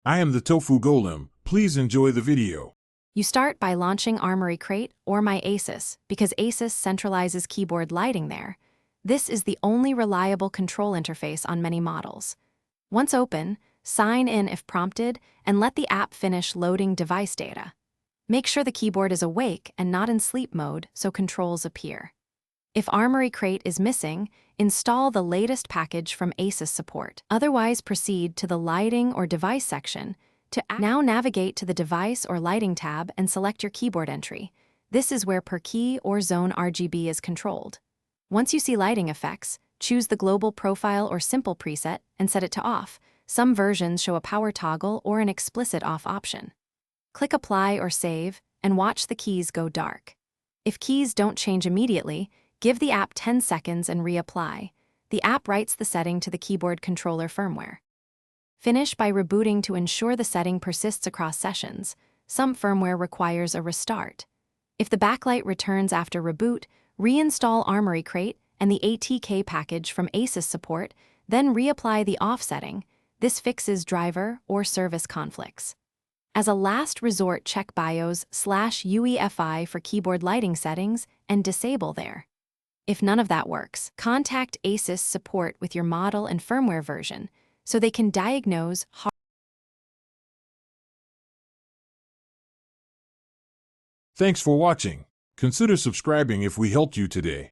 I am the Tofu Golem. Please enjoy the video. You start by launching Armory Crate or My Asus because Asus centralizes keyboard lighting there. This is the only reliable control interface on many models. Once open, sign in if prompted and let the app finish loading device data. Make sure the keyboard is awake and not in sleep mode so controls appear. If Armory Crate is missing, install the latest package from Asus support. Otherwise, proceed to the Lighting or Device section. Now navigate to the Device or Lighting tab and select your keyboard entry. This is where per key or zone RGB is controlled. Once you see lighting effects, choose the Global Profile or Simple preset and set it to off. Some versions show a power toggle or an explicit off option. Click Apply or Save and watch the keys go dark. If keys don't change immediately, give the app 10 seconds and reapply. The app writes the setting to the keyboard controller firmware. Finish by rebooting to ensure the setting persists across sessions. Some firmware requires a restart. If the backlight returns after reboot, reinstall Armory Crate and the ATK package from Asus support, then reapply the off setting. This fixes driver or service conflicts. As a last resort, check BIOS/UEFI for keyboard lighting settings and disable there. If none of that works, contact Asus support with your model and firmware version so they can diagnose Thanks for watching. Consider subscribing if we helped you today.